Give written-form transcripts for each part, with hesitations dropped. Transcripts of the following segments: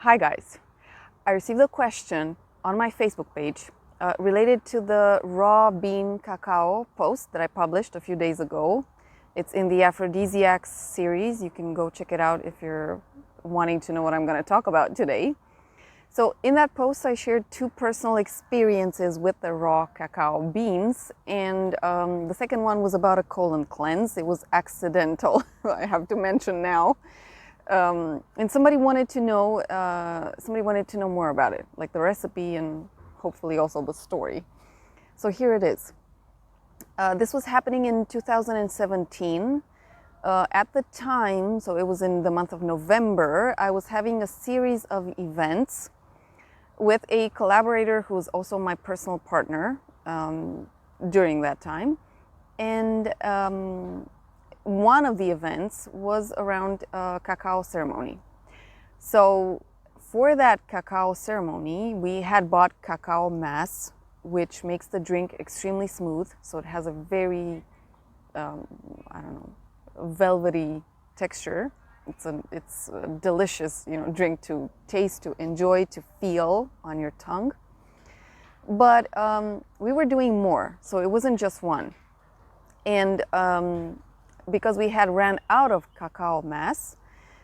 Hi guys, I received a question on my Facebook page related to the raw bean cacao post that I published a few days ago. It's in the Aphrodisiacs series. You can go check it out if you're wanting to know what I'm going to talk about today. So in that post, I shared two personal experiences with the raw cacao beans, and the second one was about a colon cleanse. It was accidental, I have to mention now. And somebody wanted to know more about it, like the recipe and hopefully also the story. So here it is. This was happening in 2017. At the time, so it was in the month of November, I was having a series of events with a collaborator who was also my personal partner during that time. And one of the events was around a cacao ceremony. So for that cacao ceremony, we had bought cacao mass, which makes the drink extremely smooth. So it has a very, velvety texture. It's a delicious, drink to taste, to enjoy, to feel on your tongue. But we were doing more, so it wasn't just one. And because we had ran out of cacao mass,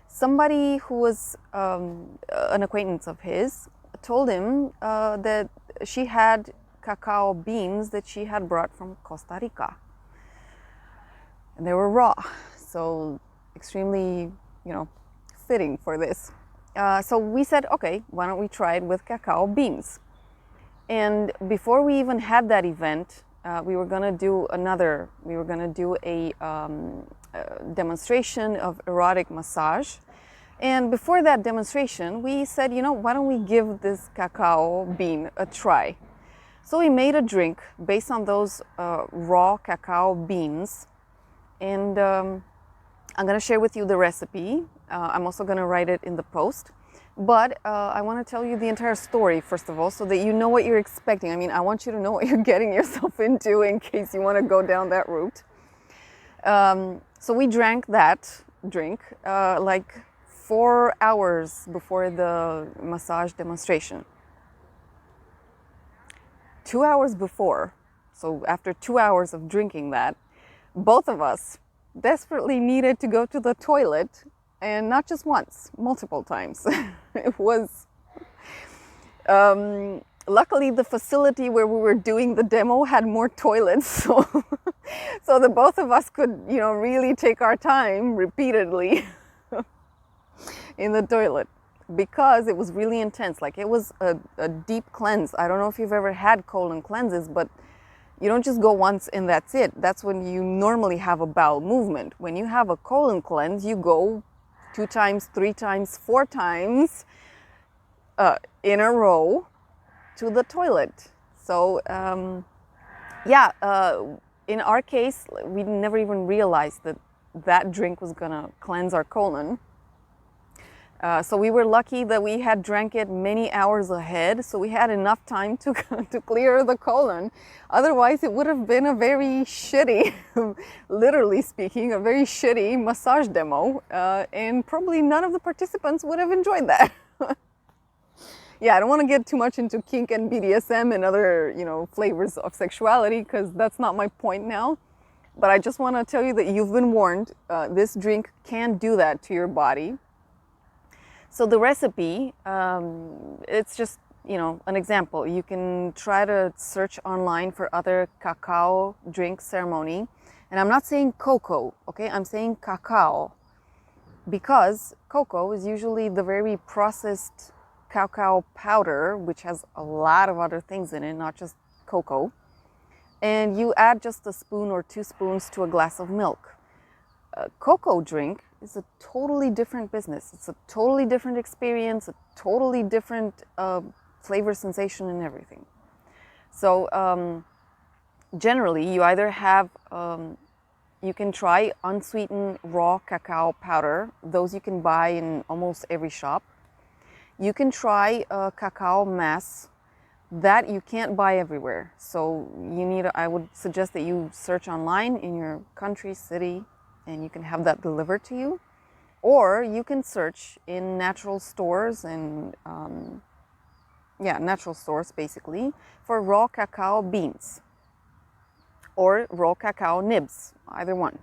somebody who was an acquaintance of his told him that she had cacao beans that she had brought from Costa Rica. And they were raw, so extremely, fitting for this. So we said, okay, why don't we try it with cacao beans? And before we even had that event, we were going to do a demonstration of erotic massage. And before that demonstration, we said, why don't we give this cacao bean a try? So we made a drink based on those raw cacao beans. And I'm going to share with you the recipe. I'm also going to write it in the post. But I want to tell you the entire story, first of all, so that you know what you're expecting. I mean, I want you to know what you're getting yourself into in case you want to go down that route. So we drank that drink like 4 hours before the massage demonstration. 2 hours before, so after 2 hours of drinking that, both of us desperately needed to go to the toilet. And not just once, multiple times. It was, luckily the facility where we were doing the demo had more toilets. So the both of us could, really take our time repeatedly in the toilet because it was really intense. Like it was a deep cleanse. I don't know if you've ever had colon cleanses, but you don't just go once and that's it. That's when you normally have a bowel movement. When you have a colon cleanse, you go 2 times, 3 times, 4 times in a row to the toilet. So in our case, we never even realized that drink was gonna cleanse our colon. So we were lucky that we had drank it many hours ahead, so we had enough time to clear the colon. Otherwise, it would have been a very shitty, literally speaking, a very shitty massage demo, and probably none of the participants would have enjoyed that. Yeah, I don't want to get too much into kink and BDSM and other, flavors of sexuality, because that's not my point now. But I just want to tell you that you've been warned. This drink can do that to your body. So the recipe, it's just, an example. You can try to search online for other cacao drink ceremony. And I'm not saying cocoa, okay? I'm saying cacao. Because cocoa is usually the very processed cacao powder, which has a lot of other things in it, not just cocoa. And you add just a spoon or 2 spoons to a glass of milk. A cocoa drink is a totally different business. It's a totally different experience, a totally different flavor, sensation, and everything. So generally, you either have, you can try unsweetened raw cacao powder. Those you can buy in almost every shop. You can try cacao mass. That you can't buy everywhere. So I would suggest that you search online in your country, city, and you can have that delivered to you. Or you can search in natural stores and natural stores basically for raw cacao beans or raw cacao nibs, either one.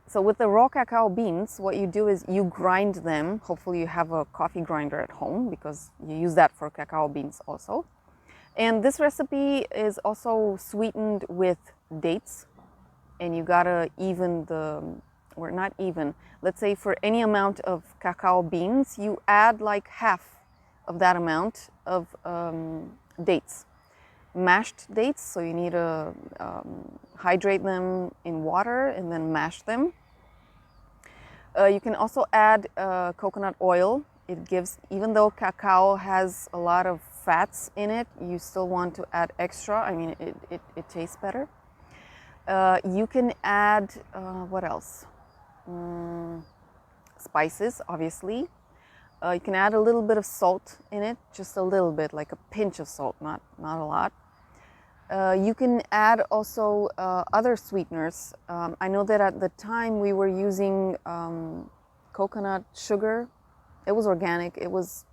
So with the raw cacao beans, what you do is you grind them. Hopefully you have a coffee grinder at home because you use that for cacao beans also. And this recipe is also sweetened with dates, and you gotta even the, or not even, let's say for any amount of cacao beans, you add like half of that amount of dates. Mashed dates, so you need to hydrate them in water and then mash them. You can also add coconut oil. It gives, even though cacao has a lot of fats in it, you still want to add extra. I mean, it tastes better. You can add, what else? Spices, obviously. You can add a little bit of salt in it, just a little bit, like a pinch of salt, not a lot. You can add also other sweeteners. I know that at the time we were using coconut sugar. It was organic. It was,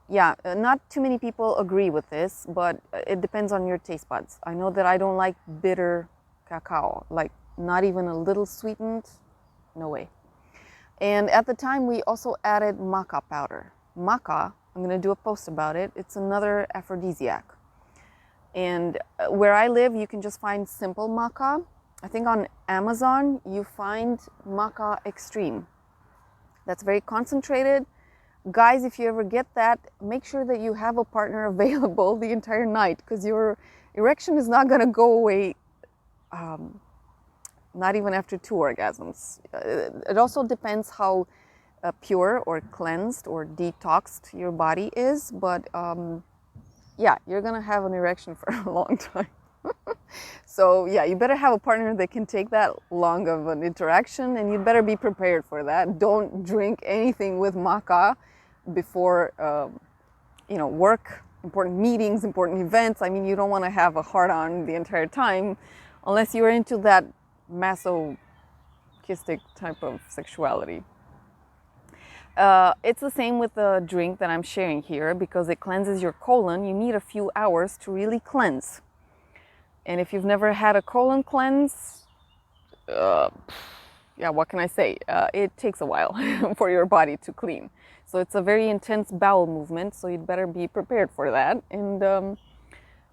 yeah, not too many people agree with this, but it depends on your taste buds. I know that I don't like bitter cacao, like not even a little sweetened, no way. And at the time we also added maca powder. Maca, I'm gonna do a post about it. It's another aphrodisiac. And where I live, you can just find simple maca. I think on Amazon, you find maca extreme. That's very concentrated. Guys, if you ever get that, make sure that you have a partner available the entire night, because your erection is not gonna go away, not even after 2 orgasms. It also depends how pure or cleansed or detoxed your body is, but yeah, you're gonna have an erection for a long time. So yeah, you better have a partner that can take that long of an interaction, and you'd better be prepared for that. Don't drink anything with maca before you know, work, important meetings, important events. I mean, you don't want to have a hard-on the entire time unless you're into that masochistic type of sexuality. It's the same with the drink that I'm sharing here. Because it cleanses your colon, you need a few hours to really cleanse. And if you've never had a colon cleanse, yeah, what can I say? It takes a while for your body to clean. So it's a very intense bowel movement, so you'd better be prepared for that. And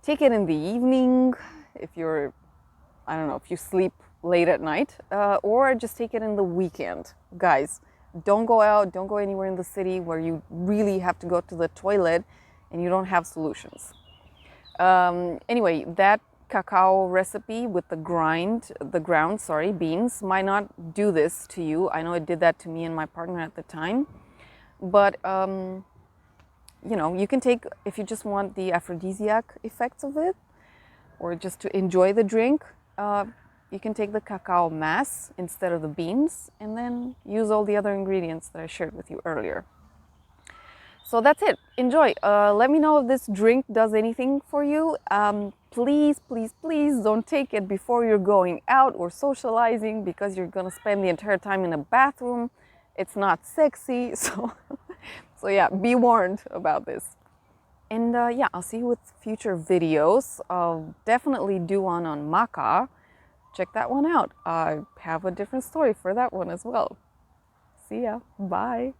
take it in the evening if you're, I don't know, if you sleep late at night, or just take it in the weekend. Guys, don't go out, don't go anywhere in the city where you really have to go to the toilet and you don't have solutions. Anyway, that cacao recipe with the ground beans might not do this to you. I know it did that to me and my partner at the time. But, you know, you can take, if you just want the aphrodisiac effects of it, or just to enjoy the drink, you can take the cacao mass instead of the beans, and then use all the other ingredients that I shared with you earlier. So that's it. Enjoy. Let me know if this drink does anything for you. Please, please, please don't take it before you're going out or socializing, because you're going to spend the entire time in a bathroom. It's not sexy. So yeah, be warned about this. And yeah, I'll see you with future videos. I'll definitely do one on maca. Check that one out. I have a different story for that one as well. See ya. Bye.